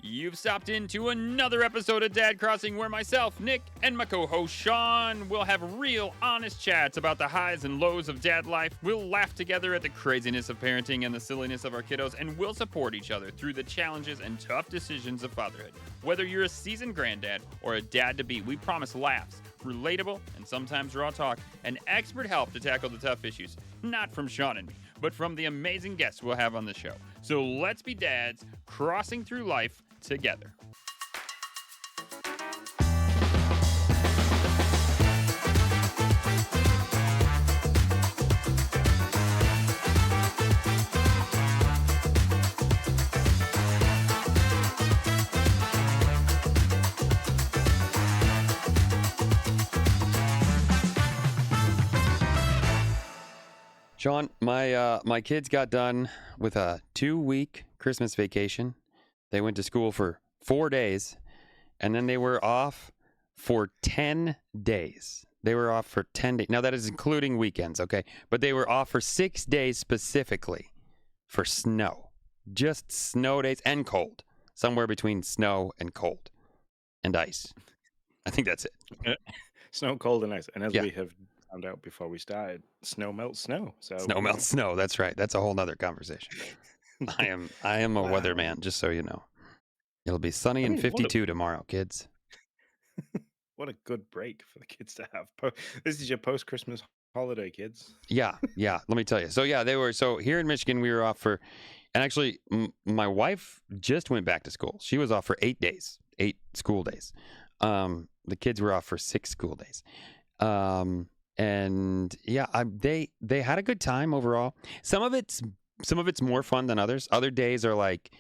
You've stopped into another episode of Dad Crossing where myself, Nick, and my co-host Sean will have real, honest chats about the highs and lows of dad life. We'll laugh together at the craziness of parenting and the silliness of our kiddos, and we'll support each other through the challenges and tough decisions of fatherhood. Whether you're a seasoned granddad or a dad-to-be, we promise laughs, relatable, and sometimes raw talk, and expert help to tackle the tough issues. Not from Sean and me, but from the amazing guests we'll have on the show. So let's be dads crossing through life together. Sean, my kids got done with a 2-week Christmas vacation. They went to school for 4 days, and then they were off for 10 days. They were off for 10 days. Now, that is including weekends, okay? But they were off for 6 days specifically for snow. Just snow days and cold. Somewhere between snow and cold and ice. I think that's it. Snow, cold, and ice. And as we have found out before we started, snow melts snow. So snow melts snow. That's right. That's a whole nother conversation. I am a weatherman, just so you know. It'll be sunny and 52 tomorrow, kids. What a good break for the kids to have. This is your post-Christmas holiday, kids. Yeah. Let me tell you. So here in Michigan, we were off for, and actually my wife just went back to school. She was off for 8 days, 8 school days. The kids were off for 6 school days. And yeah, they had a good time overall. Some of it's more fun than others. Other days are like,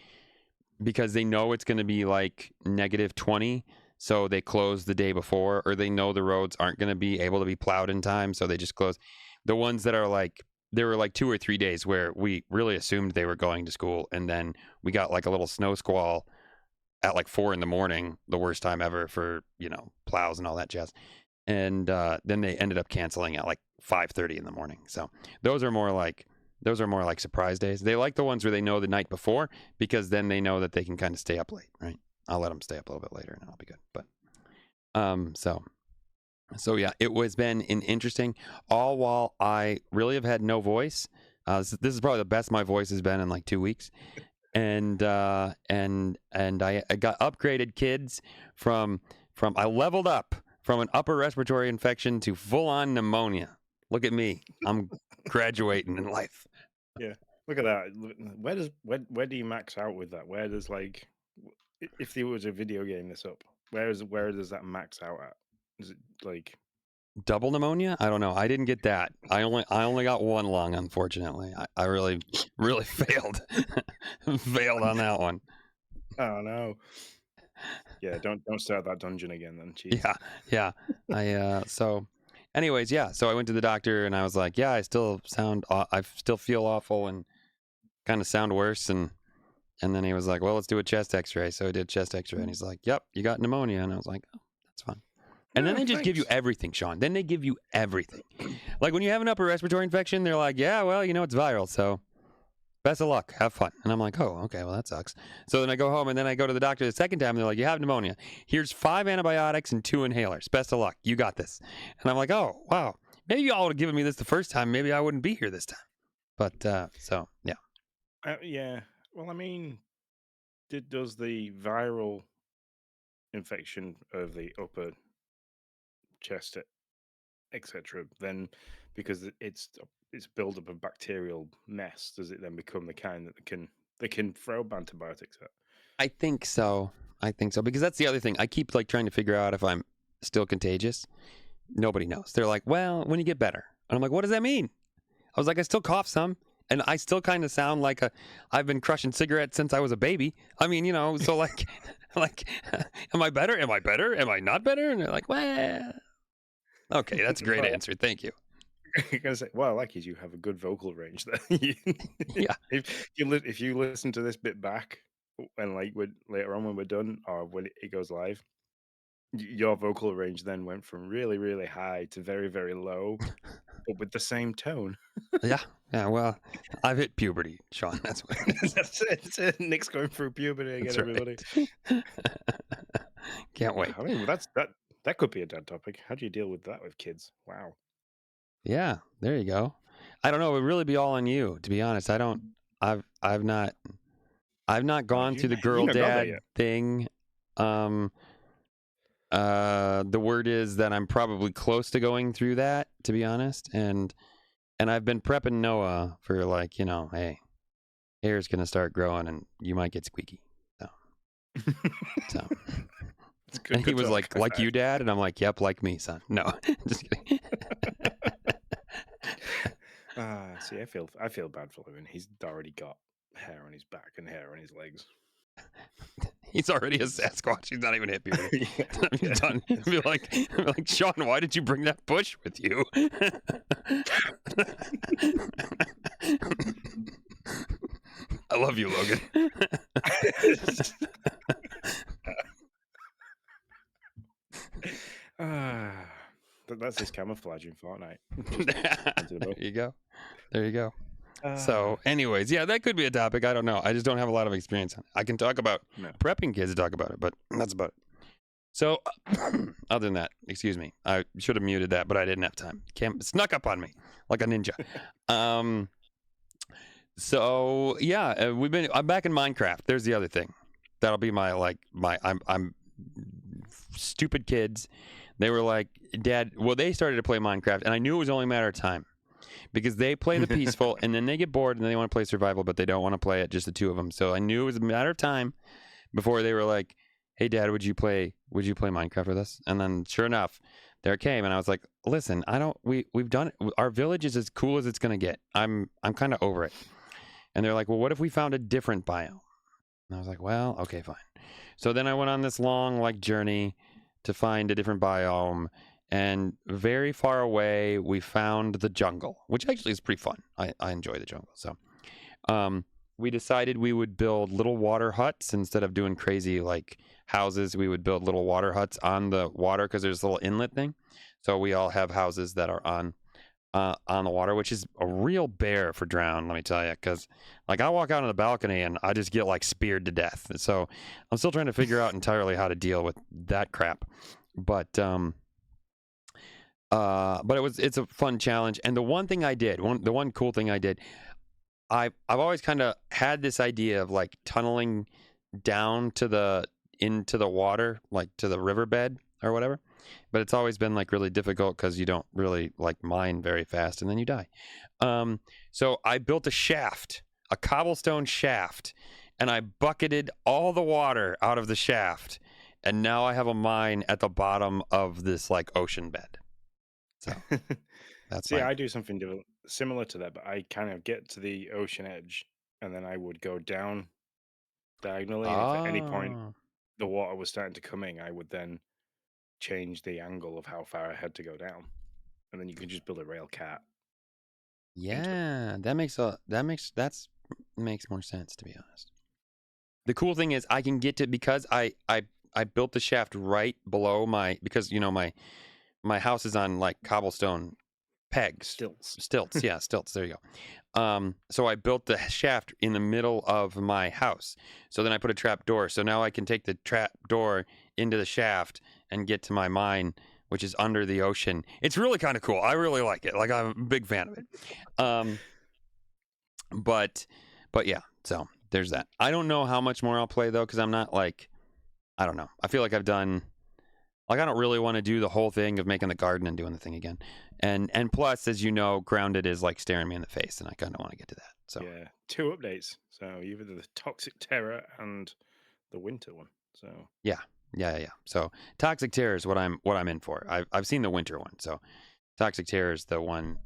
because they know it's going to be like -20, so they close the day before, or they know the roads aren't going to be able to be plowed in time, so they just close. The ones that are like, there were like 2 or 3 days where we really assumed they were going to school, and then we got like a little snow squall at like 4 a.m, the worst time ever for, plows and all that jazz. And then they ended up canceling at like 5:30 in the morning. So those are more like surprise days. They like the ones where they know the night before, because then they know that they can kind of stay up late, right? I'll let them stay up a little bit later and I'll be good. But so yeah, it was been an interesting, all while I really have had no voice. This is probably the best my voice has been in like 2 weeks. And I got upgraded kids from I leveled up from an upper respiratory infection to full-on pneumonia. Look at me. I'm graduating in life. Yeah. Look at that. Where do you max out with that? Where does, like, if there was a video game this up, where does that max out at? Is it like double pneumonia? I don't know. I didn't get that. I only got one lung, unfortunately. I really failed. Failed on that one. Oh no. Yeah, don't start that dungeon again then. Jeez. Yeah. So anyways, yeah. So I went to the doctor and I was like, yeah, I still feel awful and kind of sound worse. And then he was like, well, let's do a chest x-ray. So I did chest x-ray and he's like, yep, you got pneumonia. And I was like, oh, that's fine. And then they just give you everything, Sean. Then they give you everything. Like when you have an upper respiratory infection, they're like, yeah, well, it's viral. So best of luck. Have fun. And I'm like, oh, okay, well, that sucks. So then I go home and then I go to the doctor the second time. And they're like, you have pneumonia. Here's 5 antibiotics and 2 inhalers. Best of luck. You got this. And I'm like, oh, wow. Maybe y'all would have given me this the first time. Maybe I wouldn't be here this time. But so, yeah. Yeah. Well, I mean, does the viral infection of the upper chest, etc., then, because it's build up a bacterial mess, does it then become the kind that they can throw antibiotics at? I think so, because that's the other thing. I keep like trying to figure out if I'm still contagious. Nobody knows. They're like, well, when you get better. And I'm like, what does that mean? I was like, I still cough some, and I still kind of sound like I've been crushing cigarettes since I was a baby. I mean, so like am I better? Am I better? Am I not better? And they're like, well, okay, that's a great answer. Thank you. You're gonna say, well, I like you have a good vocal range there. Yeah. If you listen to this bit back and like later on when we're done or when it goes live, Your vocal range then went from really, really high to very, very low, but with the same tone. Yeah, yeah. Well, I've hit puberty, Sean. That's what it is. That's it. Nick's going through puberty again, That's everybody. right. Can't wait. I mean, well, that could be a dad topic. How do you deal with that with kids? Wow. Yeah, there you go. I don't know. It would really be all on you, to be honest. I don't. I've not. I've not Oh, gone through the you girl not got there dad yet. thing. Um. The word is that I'm probably close to going through that, to be honest. And I've been prepping Noah for like, hey, hair's gonna start growing and you might get squeaky. So, so. It's And good, he good was talk. High like you, five. Dad, and I'm like, yep, like me, son. No, just kidding. See, I feel bad for him. He's already got hair on his back and hair on his legs. He's already a Jeez. Sasquatch. He's not even hit puberty. Yeah, He's yeah. done. I'd be like, Sean, why did you bring that bush with you? I love you, Logan. Ah, that's his camouflage in Fortnite. There you go. There you go. Ah, So, anyways, yeah, that could be a topic. I don't know. I just don't have a lot of experience on it. I can talk about no. prepping kids to talk about it, but that's about it. So, other than that, excuse me, I should have muted that, but I didn't have time. Snuck up on me like a ninja. So yeah, I'm back in Minecraft. There's the other thing. That'll be I'm stupid kids. They were like, Dad. Well, they started to play Minecraft, and I knew it was only a matter of time because they play the peaceful, and then they get bored, and then they want to play survival, but they don't want to play it. Just the two of them. So I knew it was a matter of time before they were like, "Hey, Dad, would you play Minecraft with us?" And then, sure enough, there it came, and I was like, "Listen, I don't. We've done it. Our village is as cool as it's gonna get. I'm kind of over it." And they're like, "Well, what if we found a different biome?" And I was like, "Well, okay, fine." So then I went on this long journey to find a different biome, and very far away we found the jungle, which actually is pretty fun. I enjoy the jungle. So we decided we would build little water huts instead of doing crazy like houses. We would build little water huts on the water because there's a little inlet thing. So we all have houses that are on the water, which is a real bear for drown, let me tell you, because like I walk out on the balcony and I just get like speared to death. So I'm still trying to figure out entirely how to deal with that crap. But it's a fun challenge. And the one thing I did, the one cool thing I did, I've always kind of had this idea of like tunneling down into the water, like to the riverbed or whatever. But it's always been like really difficult because you don't really like mine very fast and then you die. So I built a cobblestone shaft, and I bucketed all the water out of the shaft. And now I have a mine at the bottom of this like ocean bed. So that's See, my I do something similar to that, but I kind of get to the ocean edge and then I would go down diagonally. And if at any point oh the water was starting to come in, I would then change the angle of how far I had to go down. And then you can just build a rail cat into it. yeah, makes more sense, to be honest. The cool thing is I can get to, because I built the shaft right below because my house is on like cobblestone pegs, Stilts. stilts. Yeah, stilts. There you go. So I built the shaft in the middle of my house. So then I put a trap door. So now I can take the trap door into the shaft and get to my mine, which is under the ocean. It's really kind of cool. I really like it. Like, I'm a big fan of it. But yeah. So there's that. I don't know how much more I'll play though, because I'm not like, I don't know. I feel like I've done. Like, I don't really want to do the whole thing of making the garden and doing the thing again. And plus, as you know, Grounded is like staring me in the face, and I kind of want to get to that. So Yeah, 2 updates. So either the Toxic Terror and the winter one. So yeah. So Toxic Terror is what I'm in for. I've seen the winter one. So Toxic Terror is the one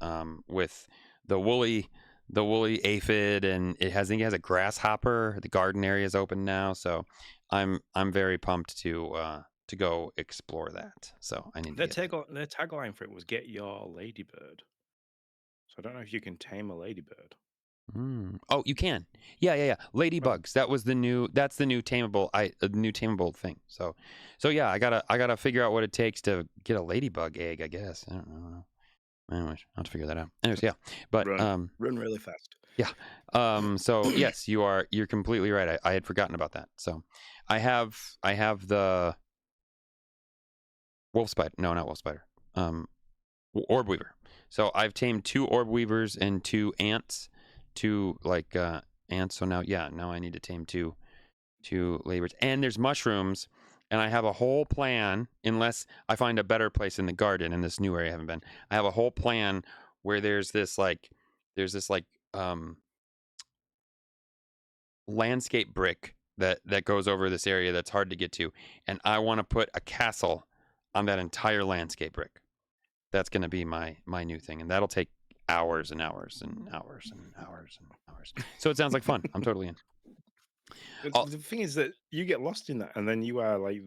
with the woolly aphid, and I think it has a grasshopper. The garden area is open now, so I'm very pumped to go explore that. So I need to get that. their tagline for it was "Get your ladybird." So I don't know if you can tame a ladybird. Oh, you can. Yeah. Oh, Ladybugs. That's the new tameable. New tameable thing. So yeah, I gotta figure out what it takes to get a ladybug egg. I guess I don't know. Anyways, I'll have to figure that out. Anyways, yeah. But run, run really fast. yeah. So yes, you're completely right. I had forgotten about that. So I have the wolf spider. No, not wolf spider. Orb weaver. So I've tamed 2 orb weavers and 2 ants, 2 like ants. So now I need to tame two labors. And there's mushrooms, and I have a whole plan. Unless I find a better place in the garden in this new area I haven't been, I have a whole plan where there's this um landscape brick that goes over this area that's hard to get to, and I want to put a castle on that entire landscape brick. That's going to be my new thing, and that'll take hours and hours and hours and hours and hours. So it sounds like fun. I'm totally in. Oh, The thing is that you get lost in that, and then you are like,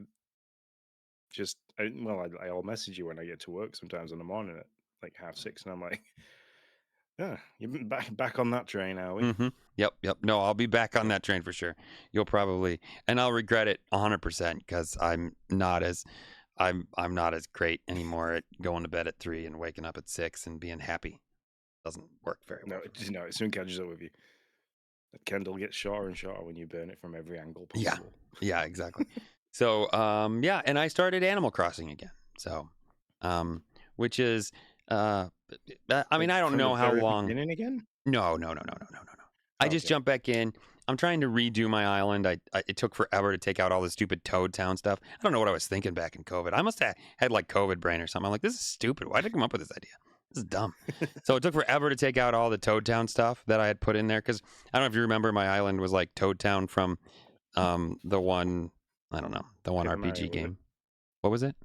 I'll message you when I get to work sometimes in the morning at like 6:30, and I'm like, yeah, you've been back on that train, are we? Yep. No, I'll be back on that train for sure. You'll probably, and I'll regret it 100% because I'm not as great anymore at going to bed at 3 and waking up at 6 and being happy. Doesn't work very well for me. It soon catches up with you. That candle gets shorter and shorter when you burn it from every angle Yeah, possible. yeah, exactly. So yeah, and I started Animal Crossing again. So which is I mean, Like I don't from the know how very long. beginning again. No. I just Okay. jumped back in. I'm trying to redo my island. It took forever to take out all the stupid Toad Town stuff. I don't know what I was thinking back in COVID. I must have had like COVID brain or something. I'm like, this is stupid. Why did I come up with this idea? This is dumb. So it took forever to take out all the Toad Town stuff that I had put in there because I don't know if you remember, my island was like Toad Town from the one, I don't know, the one Paper RPG Mario, was it? game. What was it?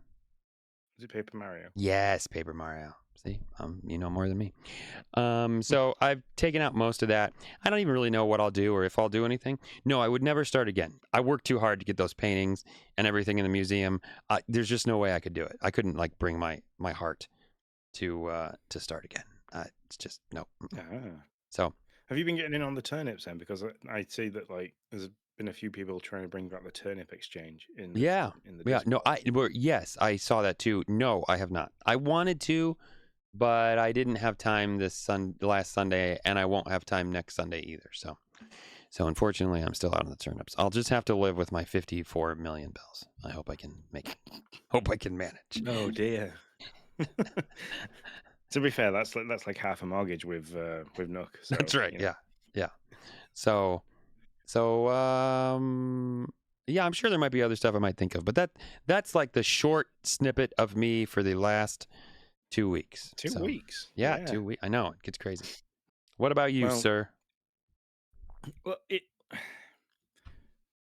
Was it Paper Mario? Yes, Paper Mario. See, you know more than me. So I've taken out most of that. I don't even really know what I'll do or if I'll do anything. No, I would never start again. I worked too hard to get those paintings and everything in the museum. There's just no way I could do it. I couldn't like bring my heart to start again. It's just no. Ah. So Have you been getting in on the turnips then? Because I see that like there's been a few people trying to bring back the turnip exchange yeah, in the yeah. No, Discord. yes, I saw that too. No, I have not. I wanted to, but I didn't have time last Sunday, and I won't have time next Sunday either. So unfortunately, I'm still out on the turnips. I'll just have to live with my 54 million bells. I hope I can make it. Hope I can manage. Oh dear. To be fair, that's like half a mortgage with Nook. So That's right. Yeah. So yeah, I'm sure there might be other stuff I might think of, but that's like the short snippet of me for the last 2 weeks. 2 weeks. Yeah, Yeah. 2 weeks. I know, it gets crazy. What about you, Well, sir? it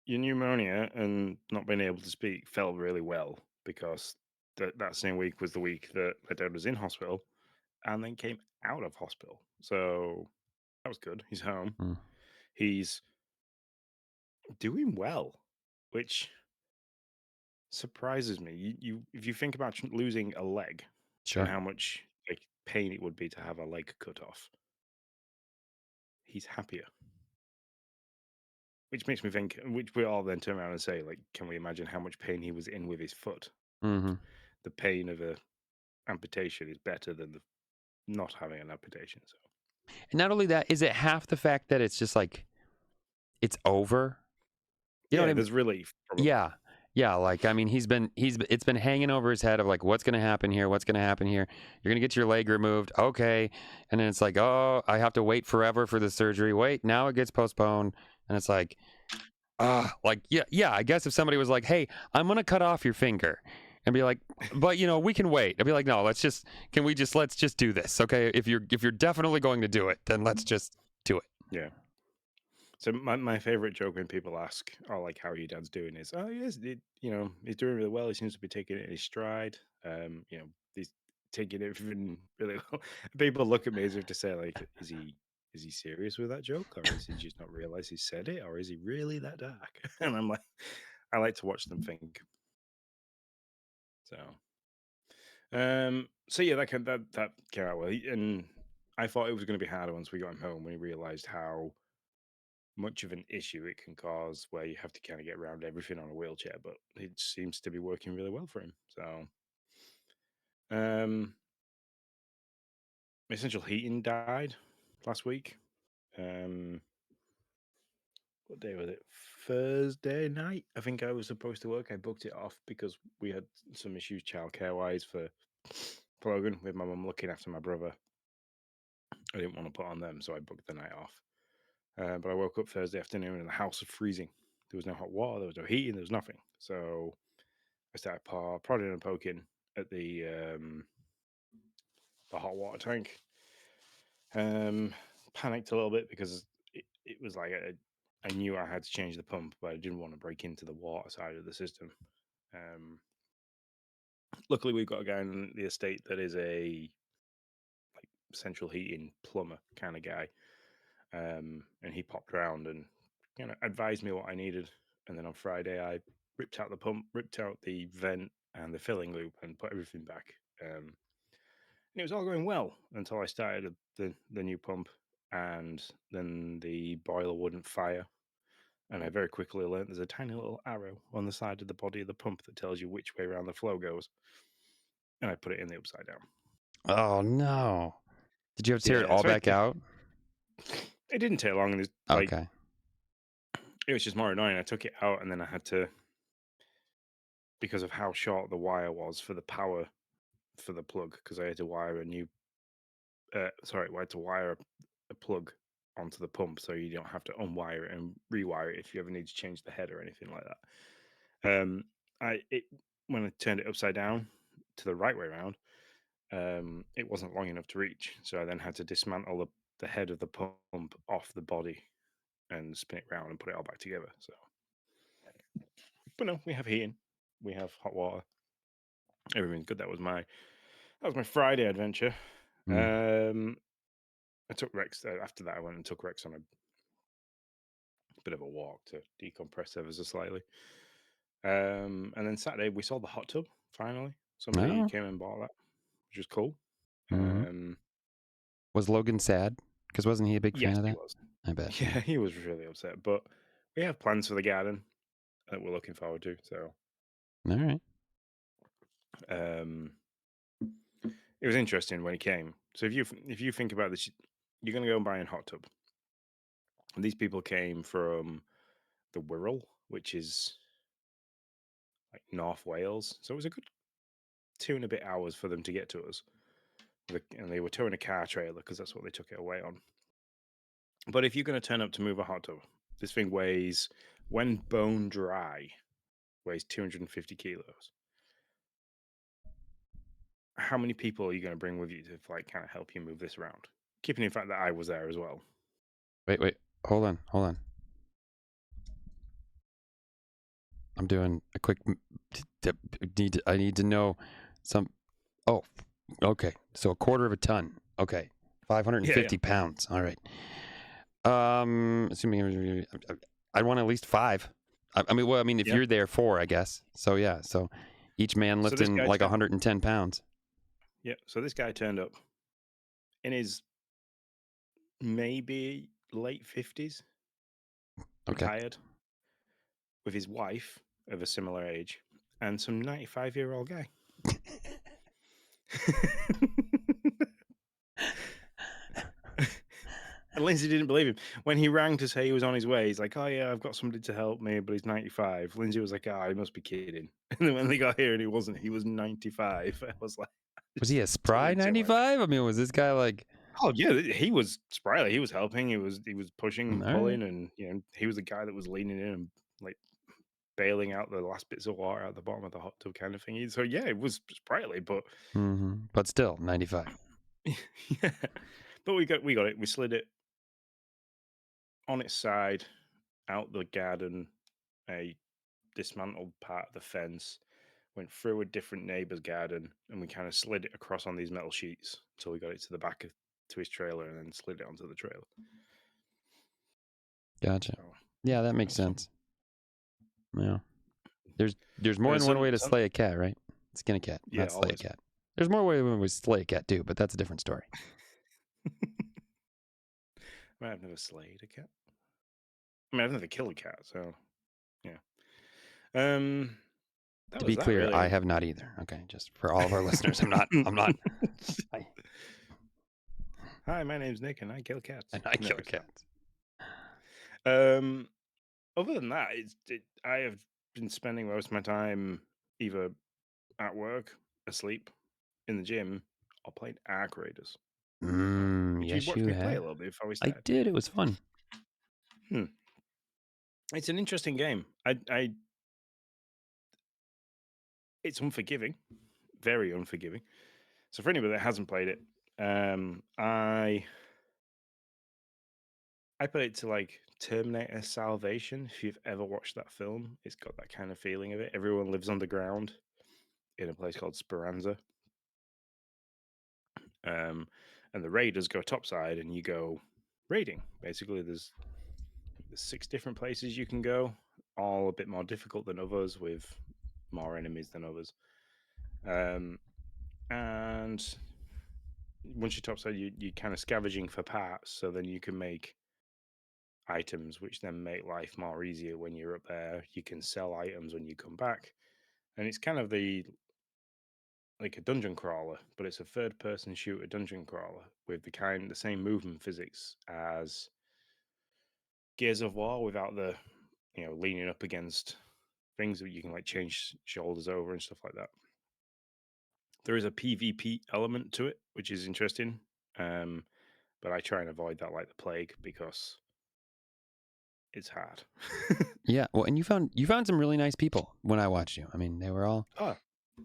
your pneumonia and not being able to speak felt really well because that same week was the week that my dad was in hospital and then came out of hospital. So that was good. He's home. Mm, He's doing well, which surprises me. You if you think about losing a leg and sure. how much like pain it would be to have a leg cut off, he's happier. Which makes me think, which we all then turn around and say, like, can we imagine how much pain he was in with his foot? And Hmm. the pain of a amputation is better than the not having an amputation. So And not only that, is it half the fact that it's just like it's over? You know what yeah, I mean? there's relief probably. Yeah. Yeah, like I mean it's been hanging over his head of like what's going to happen here? What's going to happen here? You're going to get your leg removed. Okay. And then it's like, "Oh, I have to wait forever for the surgery. Wait, now it gets postponed." And it's like, like yeah, I guess if somebody was like, "Hey, I'm going to cut off your finger." And be like, "But we can wait." I'd be like, "No, let's just do this. Okay? If you're definitely going to do it, then let's just do it." Yeah. So my favorite joke when people ask, "Oh, like how your dad's doing?" is, "Oh, yes, he's doing really well. He seems to be taking it in his stride. He's taking it really well." People look at me as if to say, like, is he serious with that joke, or is he just not realize he said it, or is he really that dark?" And I'm like, I like to watch them think. So, so yeah, that came out well, and I thought it was going to be harder once we got him home when we realized how much of an issue it can cause where you have to kind of get around everything on a wheelchair, but it seems to be working really well for him. So, um, essential heating died last week. Um, what day was it? Thursday night. I think I was supposed to work. I booked it off because we had some issues childcare wise for Logan with my mum looking after my brother. I didn't want to put on them, so I booked the night off. But I woke up Thursday afternoon and the house was freezing. There was no hot water, there was no heating, there was nothing. So I started prodding and poking at the hot water tank. Panicked a little bit because it was like I knew I had to change the pump, but I didn't want to break into the water side of the system. Um, Luckily, we've got a guy in the estate that is a like central heating plumber kind of guy, and he popped around and advised me what I needed. And then on Friday, I ripped out the pump, ripped out the vent and the filling loop, and put everything back. And it was all going well until I started the new pump, and then the boiler wouldn't fire. And I very quickly learned there's a tiny little arrow on the side of the body of the pump that tells you which way around the flow goes. And I put it in the upside down. Oh no! Did you have to tear it Yeah, all so back out? it didn't take long, and Okay. it was just more annoying. I took it out, and then I had to, because of how short the wire was for the power for the plug, because I had to wire a new, I had to wire a plug onto the pump, so you don't have to unwire it and rewire it if you ever need to change the head or anything like that. I it When I turned it upside down to the right way around, it wasn't long enough to reach, so I then had to dismantle the head of the pump off the body and spin it around and put it all back together. So, but no, we have heating, we have hot water, everything's good. That was my Friday adventure. Mm. Um, I took Rex after that. I went and took Rex on a bit of a walk to decompress ever so slightly. And then Saturday we saw the hot tub finally. Somebody Oh. came and bought that, which was cool. Mm-hmm. Was Logan sad? Because wasn't he a big fan Yes, of he that? was. I bet. Yeah, he was really upset. But we have plans for the garden that we're looking forward to. So, All right. um, it was interesting when he came. So if you think about this, you're going to go and buy a hot tub. And these people came from the Wirral, which is like North Wales. So it was a good 2.5 hours for them to get to us. And they were towing a car trailer because that's what they took it away on. But if you're going to turn up to move a hot tub, this thing weighs, when bone dry, weighs 250 kilos. How many people are you going to bring with you to kind of help you move this around? Keeping in fact that I was there as well. Wait. Hold on. I'm doing a quick. I need to know some. Oh, okay. So a quarter of a ton. Okay, 550 Yeah. pounds. All right. Assuming I'd want at least 5. If Yeah. you're there 4, I guess. So yeah. So each man So this lifting guy like turned, 110 pounds. yeah. So this guy turned up in his maybe late 50s, Okay. retired, with his wife of a similar age, and some 95-year-old guy. And Lindsay didn't believe him. When he rang to say he was on his way, he's like, "Oh yeah, I've got somebody to help me, but he's 95." Lindsay was like, "Ah, he must be kidding." And then when they got here and he wasn't, he was 95. I was like, Was he a spry totally jealous. 95? I mean, was this guy like? Oh yeah, he was spry. He was helping. He was pushing and All right. pulling, and he was the guy that was leaning in and like bailing out the last bits of water at the bottom of the hot tub kind of thing. So yeah, it was sprightly, but Mm-hmm. But still 95. yeah. But we got it. We slid it on its side out the garden, a dismantled part of the fence, went through a different neighbour's garden, and we kind of slid it across on these metal sheets until we got it to the back to his trailer, and then slid it onto the trailer. Gotcha. So Yeah, that that makes was fun. sense. Yeah. There's more than one way to slay a cat, right? Skin a cat, Yeah, not slay a always. cat. There's more ways to slay a cat too, but that's a different story. I've never slayed a cat. I mean, I've never killed a cat, so yeah. Um, that To was be that clear, I really. have not either. Okay, just for all of our listeners, I'm not. I'm not. I, Hi, my name's Nick, and I kill cats. and I No, kill it's not. cats. Other than that, I have been spending most of my time either at work, asleep, in the gym, or playing Ark Raiders. Would you Yes, watch you me play have. a little bit before we I start? did. It was fun. Hmm. It's an interesting game. It's unforgiving, very unforgiving. So for anybody that hasn't played it, um, I I put it to like Terminator Salvation. If you've ever watched that film, it's got that kind of feeling of it. Everyone lives underground in a place called Speranza. And the raiders go topside and you go raiding. Basically, there's 6 different places you can go, all a bit more difficult than others with more enemies than others. Um, and once you're topside, you're kind of scavenging for parts, so then you can make items, which then make life more easier when you're up there. You can sell items when you come back, and it's kind of the like a dungeon crawler, but it's a third-person shooter dungeon crawler with the same movement physics as Gears of War without the leaning up against things that you can like change shoulders over and stuff like that. There is a PvP element to it, which is interesting, um, but I try and avoid that like the plague because it's hard. Yeah. Well, and you found some really nice people when I watched you. I mean, they were all Oh,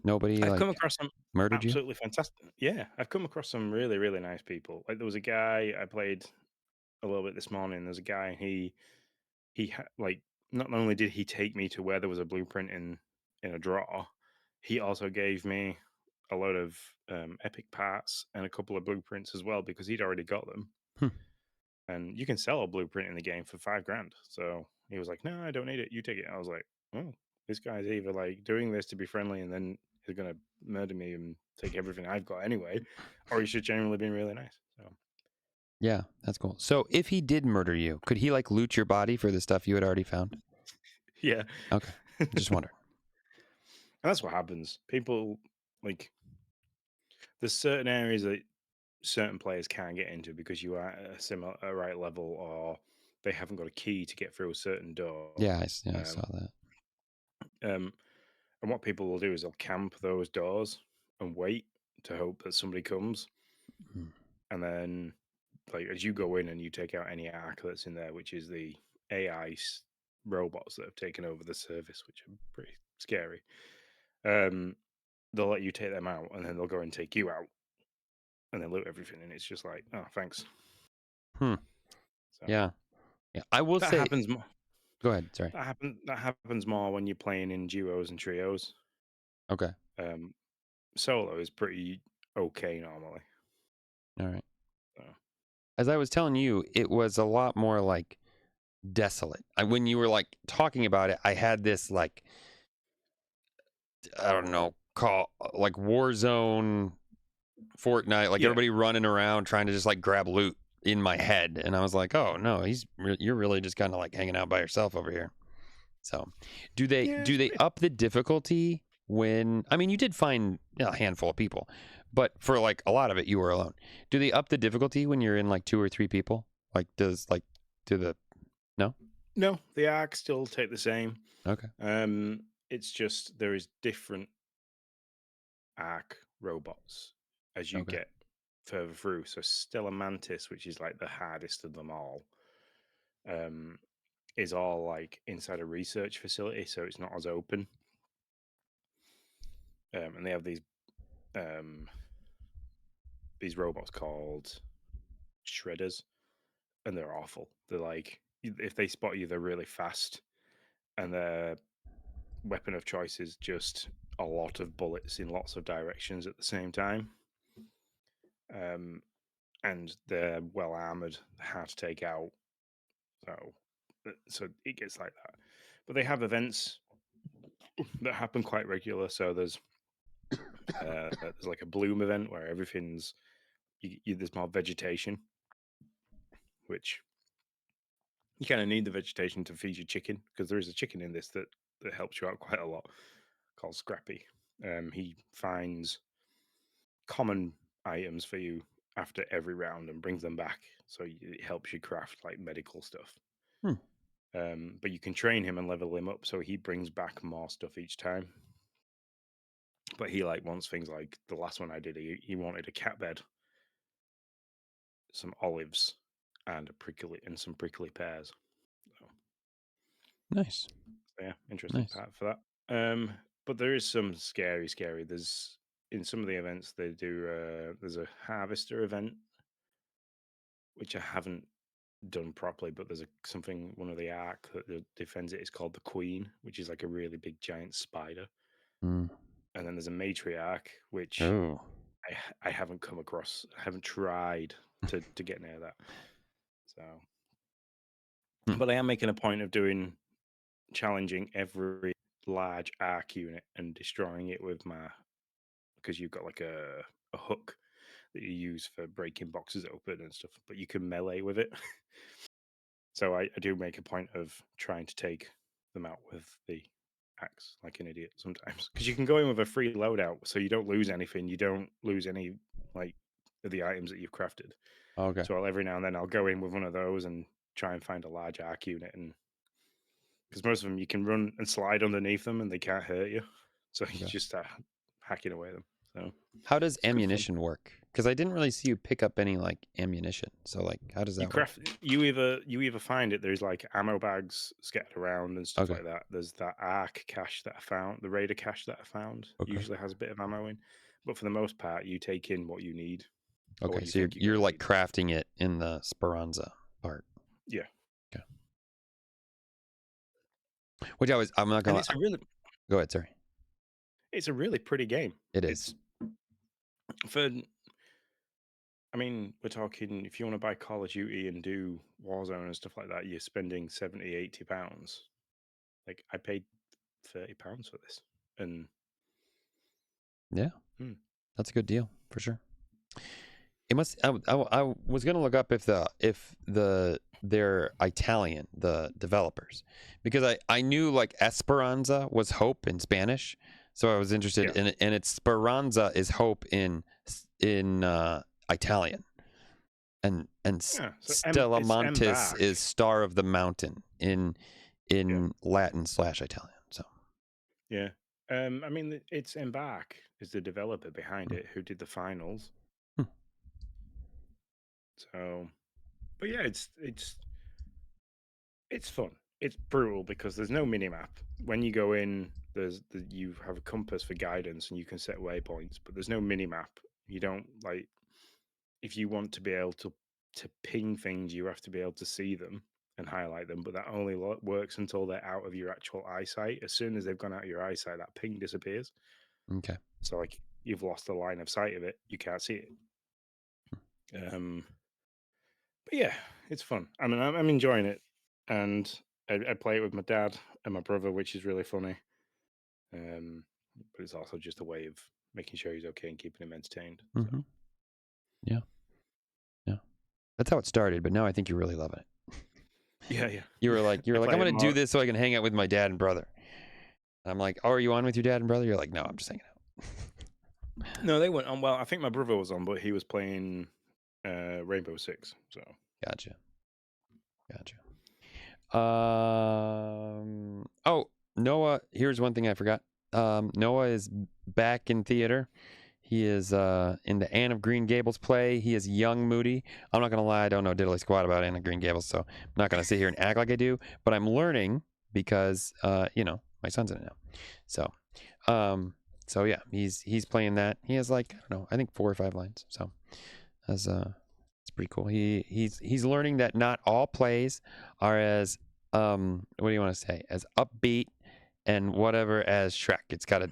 nobody I've come like across some murdered you. absolutely fantastic. Yeah, I've come across some really really nice people. Like there was a guy I played a little bit this morning. There's a guy and like not only did he take me to where there was a blueprint in a drawer, he also gave me a load of epic parts and a couple of blueprints as well because he'd already got them. Hmm. And you can sell a blueprint in the game for 5 grand. So he was like, "No, I don't need it. You take it." I was like, "Oh, this guy's either like doing this to be friendly and then he's gonna murder me and take everything I've got anyway, or he should genuinely been really nice." So Yeah, that's cool. So if he did murder you, could he like loot your body for the stuff you had already found? yeah, Okay, just wondering. and that's what happens. People like there's certain areas that certain players can't get into because you are at a right level or they haven't got a key to get through a certain door. Yeah, I Um, saw that. um, and what people will do is they'll camp those doors and wait to hope that somebody comes. Hmm. And then, like, as you go in and you take out any arc that's in there, which is the AI robots that have taken over the service, which are pretty scary, um, they'll let you take them out and then they'll go and take you out and then loot everything. And it's just like, oh, thanks. Hmm. So Yeah. Yeah. I will that say. happens more. Go ahead. Sorry. That happens more when you're playing in duos and trios. Okay. Um, Solo is pretty okay normally. All right. So. As I was telling you, it was a lot more like desolate. When you were like talking about it, I had this like I don't know, call like Warzone, Fortnite, like Yeah, everybody running around trying to just like grab loot in my head, and I was like, oh no, you're really just kind of like hanging out by yourself over here. So, do they yeah, do they up the difficulty when? I mean, you did find a handful of people, but for like a lot of it, you were alone. Do they up the difficulty when you're in like 2 or 3 people? Like, do the no? no, the arcs still take the same. Okay, It's just there is different arc robots as you okay, get further through. So Stella Mantis, which is like the hardest of them all, um, is all like inside a research facility, so it's not as open. And they have um, these robots called shredders, and they're awful. They're like if they spot you, they're really fast, and their weapon of choice is just a lot of bullets in lots of directions at the same time. Um, and they're well armored, hard to take out. So it gets like that. But they have events that happen quite regular. So there's like a bloom event where everything's there's more vegetation, which you kind of need the vegetation to feed your chicken because there is a chicken in this that helps you out quite a lot called Scrappy. He finds common items for you after every round and brings them back, so it helps you craft like medical stuff. Hmm. But you can train him and level him up, so he brings back more stuff each time. But he like wants things like the last one I did. He wanted a cat bed, some olives, and some prickly pears. So, Nice. yeah, interesting Nice. part for that. But there is some scary. There's in some of the events they do. There's a harvester event which I haven't done properly, but there's something one of the arc that defends it is called the Queen, which is like a really big giant spider, Mm. and then there's a matriarch which Oh. I haven't come across. I haven't tried to get near that. So, Hmm. but I am making a point of challenging every large arc unit and destroying it with my because you've got like a hook that you use for breaking boxes open and stuff, but you can melee with it. So I do make a point of trying to take them out with the axe like an idiot sometimes because you can go in with a free loadout, so you don't lose anything. You don't lose any like of the items that you've crafted. Okay. So every now and then I'll go in with one of those and try and find a large arc unit, and because most of them you can run and slide underneath them and they can't hurt you, so you Okay. just start hacking away at them. So How does it's good fun. ammunition work? Because I didn't really see you pick up any like ammunition. So like, how does You that work? craft you either find it. There's like ammo bags scattered around and stuff Okay. like that. There's that arc cache that I found, the raider cache that I found. Okay. Usually has a bit of ammo in, but for the most part, you take in what you need or what Okay. you So you're think you're you're gonna like need. crafting it in the Speranza part. Yeah, Okay. Which I'm not and gonna go ahead. Sorry. it's a really pretty game. It is. It's for I mean, we're talking if you want to buy Call of Duty and do Warzone and stuff like that, you're spending 70, £80. Like I paid £30 for this, and Yeah. hmm, That's a good deal for sure. It must. I was gonna look up if they're Italian, the developers, because I knew like Esperanza was hope in Spanish, so I was interested yeah, in it, and it's Speranza is hope in Italian, and yeah. So Stella it's Montis Embark. is star of the mountain in Yeah, Latin/Italian. So yeah. I mean, it's Embark is the developer behind hmm, it who did the finals. hmm, So, but yeah, it's fun. It's brutal because there's no mini map. When you go in, you have a compass for guidance and you can set waypoints, but there's no mini map. You don't like if you want to be able to ping things, you have to be able to see them and highlight them. But that only works until they're out of your actual eyesight. As soon as they've gone out of your eyesight, that ping disappears. okay. So like you've lost the line of sight of it. You can't see it. But yeah, it's fun. I mean, I'm enjoying it, and I play it with my dad and my brother, which is really funny. Um, but it's also just a way of making sure he's okay and keeping him entertained. So Hmm. Yeah, yeah. That's how it started, but now I think you're really loving it. yeah, yeah. You were like, I I'm play it gonna do more. this so I can hang out with my dad and brother. And I'm like, oh, are you on with your dad and brother? You're like, no, I'm just hanging out. No, they went on. Well, I think my brother was on, but he was playing Rainbow Six. So Gotcha. Oh, Noah. Here's one thing I forgot. Noah is back in theater. He is in the Anne of Green Gables play. He is young Moody. I'm not gonna lie, I don't know diddly squat about Anne of Green Gables, so I'm not gonna sit here and act like I do. But I'm learning because my son's in it now. So, yeah, he's playing that. He has like I don't know, I think 4 or 5 lines. So that's it's pretty cool. He's learning that not all plays are as what do you want to say, as upbeat and whatever as Shrek. It's got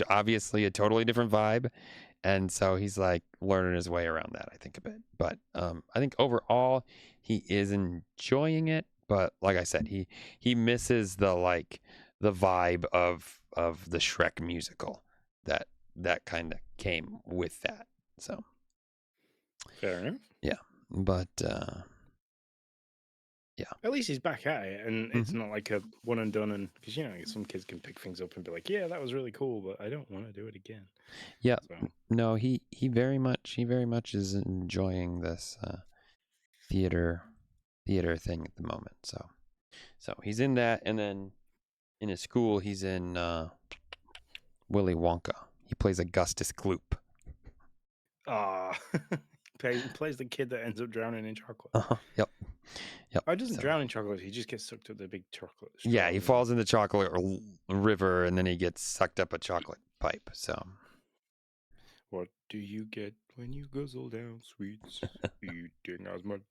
obviously a totally different vibe, and so he's like learning his way around that, I think, a bit. But I think overall he is enjoying it. But like I said, he misses the vibe of the Shrek musical that kind of came with that. So fair enough. yeah, but Yeah. At least he's back at it, and it's Hmm. not like a one and done. And because some kids can pick things up and be like, "Yeah, that was really cool, but I don't want to do it again." Yeah. So No, he very much is enjoying this theater thing at the moment. So he's in that, and then in his school he's in Willy Wonka. He plays Augustus Gloop. ah, plays the kid that ends up drowning in chocolate. Yep. Yep. Oh, he doesn't So drown in chocolate. He just gets sucked up the big chocolate yeah, straw, he doesn't he? falls in the chocolate river, and then he gets sucked up a chocolate pipe. So What do you get when you guzzle down sweets? Eating as much.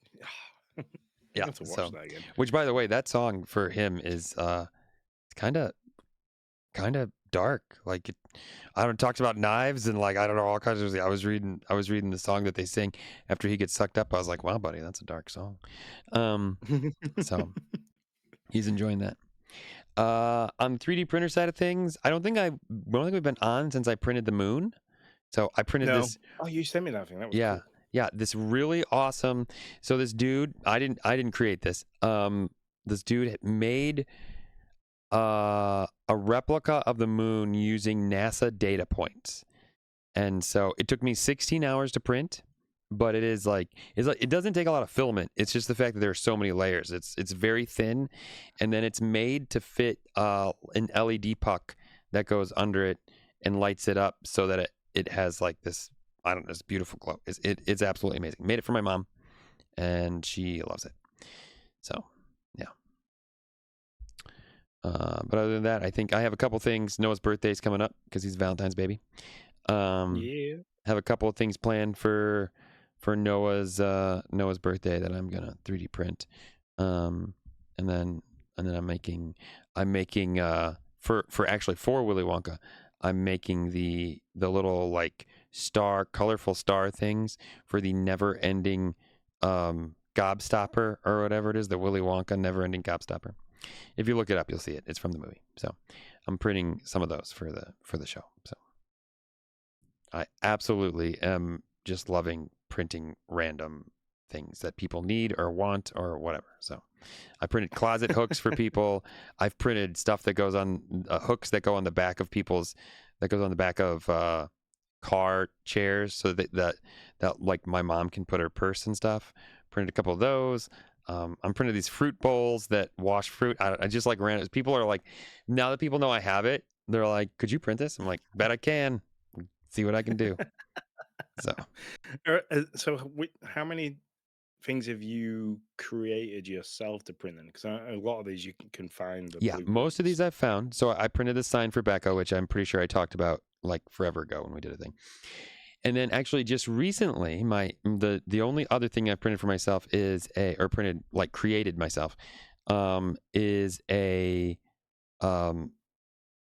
I'm yeah. gonna have to watch So, that again. which by the way, that song for him is kind of dark. Like I don't know, talks about knives and like I don't know all kinds of. I was reading the song that they sing after he gets sucked up. I was like, wow, buddy, that's a dark song. So he's enjoying that. On the 3D printer side of things, I don't think we've been on since I printed the moon. So I printed No. this. Oh, you sent me that thing. That was Yeah, cool. yeah, this really awesome. So this dude, I didn't create this. This dude had made a replica of the moon using NASA data points. And so it took me 16 hours to print, but it's like it doesn't take a lot of filament. It's just the fact that there are so many layers. It's very thin, and then it's made to fit an LED puck that goes under it and lights it up so that it has like this, I don't know, this beautiful glow. It's absolutely amazing. Made it for my mom, and she loves it. So yeah. But other than that, I think I have a couple things. Noah's birthday's coming up because he's Valentine's baby. Yeah. Have a couple of things planned for Noah's birthday that I'm gonna 3D print. And then I'm making for Willy Wonka, I'm making the little like colorful star things for the never ending gobstopper or whatever it is, the Willy Wonka never ending gobstopper. If you look it up, you'll see it. It's from the movie. So I'm printing some of those for the show. So I absolutely am just loving printing random things that people need or want or whatever. So I printed closet hooks for people. I've printed stuff that goes on hooks that go on the back of car chairs so that like my mom can put her purse and stuff. Printed a couple of those. I'm printing these fruit bowls that wash fruit. I just like random. People are like, now that people know I have it, they're like, could you print this? I'm like, bet I can. See what I can do. So How many things have you created yourself to print then? Because a lot of these you can find the yeah, most of blueprints. these I've found. So I printed this sign for Becca, which I'm pretty sure I talked about like forever ago when we did a thing. And then actually just recently, the only other thing I've printed for myself created myself, is a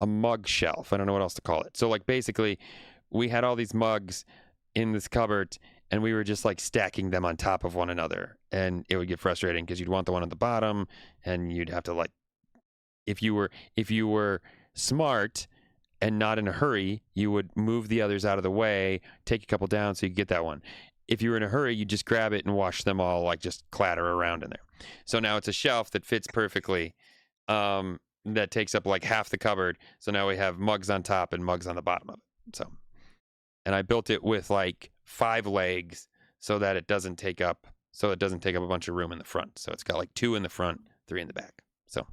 mug shelf. I don't know what else to call it. So like basically, we had all these mugs in this cupboard, and we were just like stacking them on top of one another, and it would get frustrating because you'd want the one at the bottom, and you'd have to like, if you were smart and not in a hurry, you would move the others out of the way, take a couple down so you get that one. If you were in a hurry, you just grab it and watch them all like just clatter around in there. So now it's a shelf that fits perfectly. That takes up like half the cupboard. So now we have mugs on top and mugs on the bottom of it. So, and I built it with like 5 legs so that it doesn't take up a bunch of room in the front. So it's got like 2 in the front, 3 in the back. So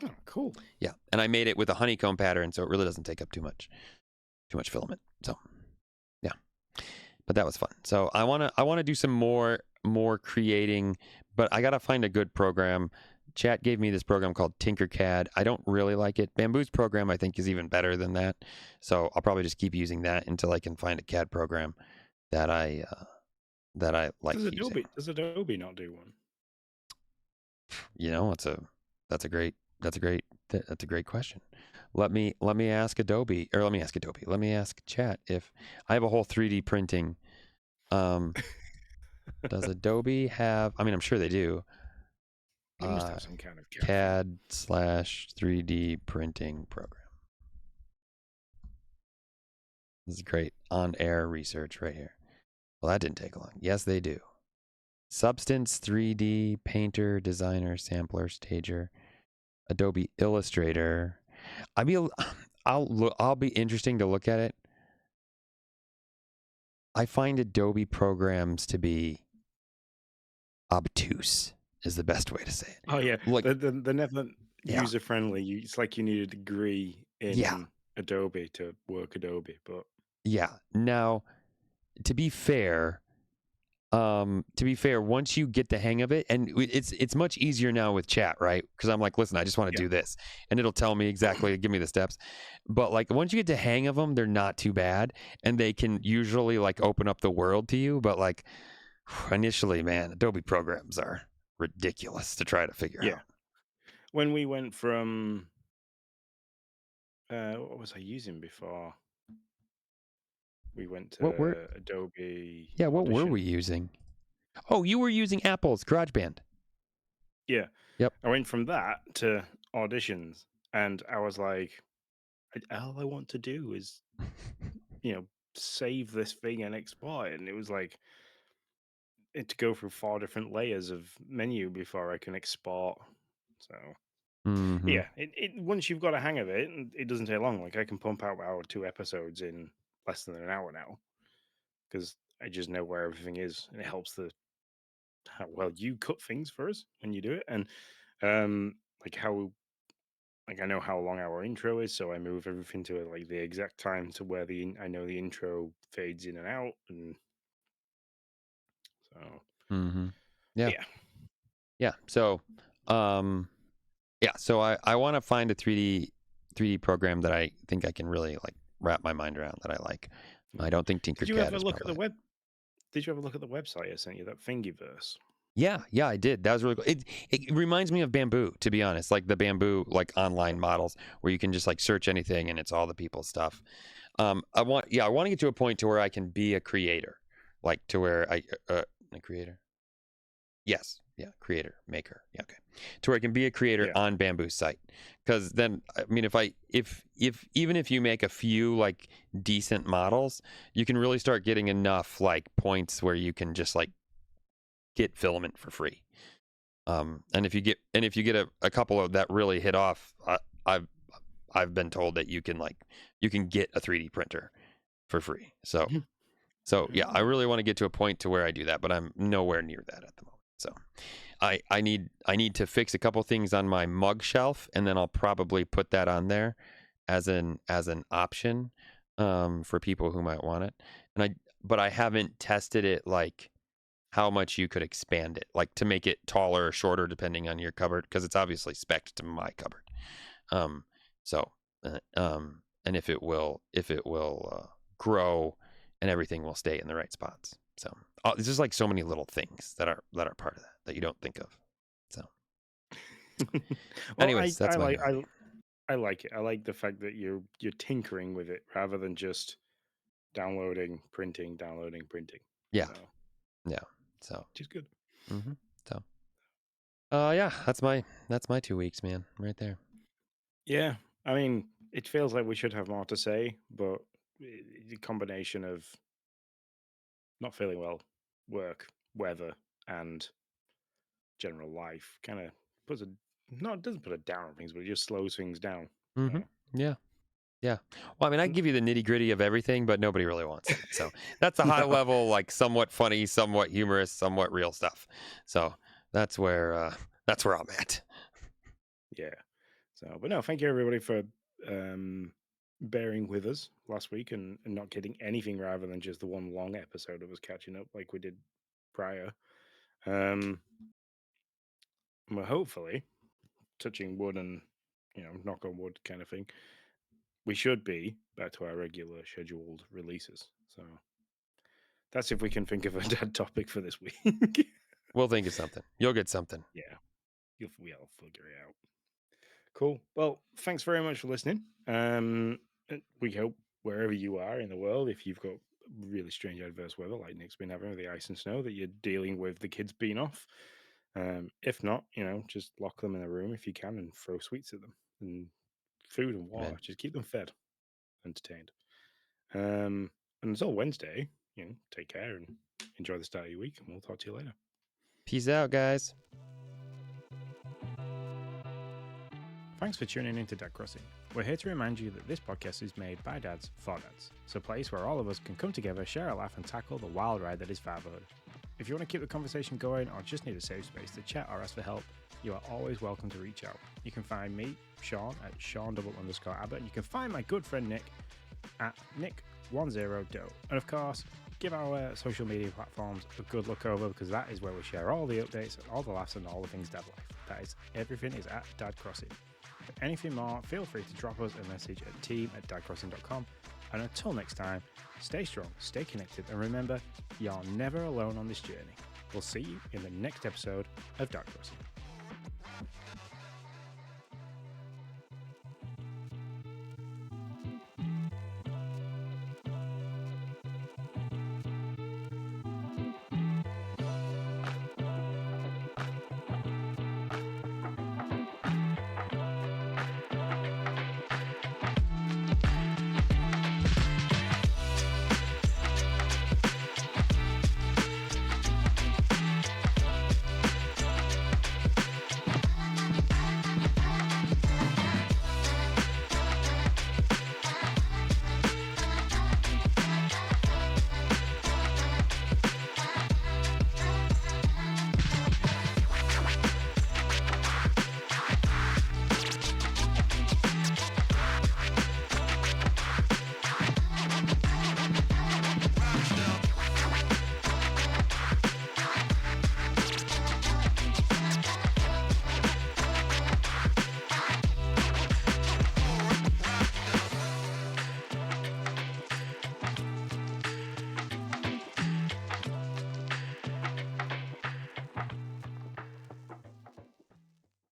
Oh, cool. yeah, and I made it with a honeycomb pattern, so it really doesn't take up too much filament. So yeah, but that was fun. So I wanna do some more creating, but I gotta find a good program. Chat gave me this program called Tinkercad. I don't really like it. Bamboo's program I think is even better than that. So I'll probably just keep using that until I can find a CAD program that I like using. Does Adobe not do one? You know, that's a great question. Let me ask Adobe, or let me ask Chat if I have a whole 3D printing. Does Adobe have? I mean, I'm sure they do. They must have some kind of CAD / 3D printing program. This is great on-air research right here. Well, that didn't take long. Yes, they do. Substance 3D, Painter, Designer, Sampler, Stager, Adobe Illustrator. I mean, I'll be interesting to look at it. I find Adobe programs to be obtuse is the best way to say it. Oh yeah, Like, they're never yeah, user friendly. It's like you need a degree yeah, in Adobe to work Adobe, but yeah. Now, to be fair, once you get the hang of it, and it's much easier now with chat, right? Because I'm like, listen, I just want to yeah, do this, and it'll tell me exactly, give me the steps. But like once you get the hang of them, they're not too bad, and they can usually like open up the world to you. But like initially, man, Adobe programs are ridiculous to try to figure yeah. out. When we went from what was I using before? We went What were to Adobe Yeah, what were Audition. we using? Oh, you were using Apple's GarageBand. Yeah, Yep. I went from that to auditions, and I was like, all I want to do is, you know, save this thing and export it. And it was like it to go through 4 different layers of menu before I can export. So Mm-hmm. yeah, it once you've got a hang of it, and it doesn't take long. Like I can pump out our 2 episodes in less than an hour now because I just know where everything is, and it helps the how well you cut things for us when you do it, and like how like I know how long our intro is, so I move everything to like the exact time to where I know the intro fades in and out, and so Mm-hmm. Yeah. yeah, Yeah. So, um, yeah. So I want to find a 3D program that I think I can really like wrap my mind around that I like. yeah. I don't think Did you Tinkercad ever is look at probably the it. web? Did you ever look at the website I sent you? That Thingiverse. Yeah, yeah, I did. That was really cool. It reminds me of Bamboo, to be honest, like the Bamboo like online models where you can just like search anything and it's all the people's stuff. I want to get to a point to where I can be a creator, like to where a creator. Yes, yeah, creator, maker. Yeah, okay. To where I can be a creator Yeah. on Bamboo's site, because then I mean, if even if you make a few like decent models, you can really start getting enough like points where you can just like get filament for free. And if you get a couple of that really hit off, I've I've been told that you can get a 3D printer for free. So yeah, I Mm. really want to get to a point to where I do that, but I'm nowhere near that at the moment. So I need to fix a couple things on my mug shelf, and then I'll probably put that on there as an option for people who might want it. But I haven't tested it like how much you could expand it, like to make it taller or shorter depending on your cupboard, because it's obviously spec'd to my cupboard. Um, so and if it will grow and everything will stay in the right spots. So it's just like so many little things that are part of that you don't think of. So, Well, anyways, that's my hobby. I like it. I like the fact that you're tinkering with it rather than just downloading, printing, downloading, printing. Yeah, So, yeah. So, which is good. hmm so, yeah, that's my 2 weeks, man, right there. Yeah, I mean, it feels like we should have more to say, but the combination of not feeling well, work, weather, and general life kind of puts a no, it doesn't put a down on things, but it just slows things down. hmm So, Yeah. Yeah. Well, I mean, I give you the nitty gritty of everything, but nobody really wants that. So that's a high no, level, like somewhat funny, somewhat humorous, somewhat real stuff. So that's that's where I'm at. yeah. So, but no, thank you everybody for um, bearing with us last week and not getting anything rather than just the one long episode of us catching up like we did prior. Um, well, hopefully, touching wood and knock on wood kind of thing, we should be back to our regular scheduled releases. So that's if we can think of a dead topic for this week. We'll think of something. You'll get something. Yeah, we'll figure it out. Cool. Well, thanks very much for listening. We hope wherever you are in the world, if you've got really strange adverse weather like Nick's been having with the ice and snow, that you're dealing with the kids being off. If not, just lock them in a room if you can and throw sweets at them and food and water. Amen. Just keep them fed, entertained. And until Wednesday, take care and enjoy the start of your week, and we'll talk to you later. Peace out, guys. Thanks for tuning in to Dad Crossing. We're here to remind you that this podcast is made by dads for dads. It's a place where all of us can come together, share a laugh, and tackle the wild ride that is fatherhood. If you want to keep the conversation going or just need a safe space to chat or ask for help, you are always welcome to reach out. You can find me, Sean, at Sean_Abbott, and you can find my good friend Nick at Nick10Do. And of course, give our social media platforms a good look over, because that is where we share all the updates, all the laughs, and all the things dad life. That is, everything is at Dad Crossing. For anything more, feel free to drop us a message at team@dadcrossing.com. And until next time, stay strong, stay connected, and remember, you're never alone on this journey. We'll see you in the next episode of Dad Crossing.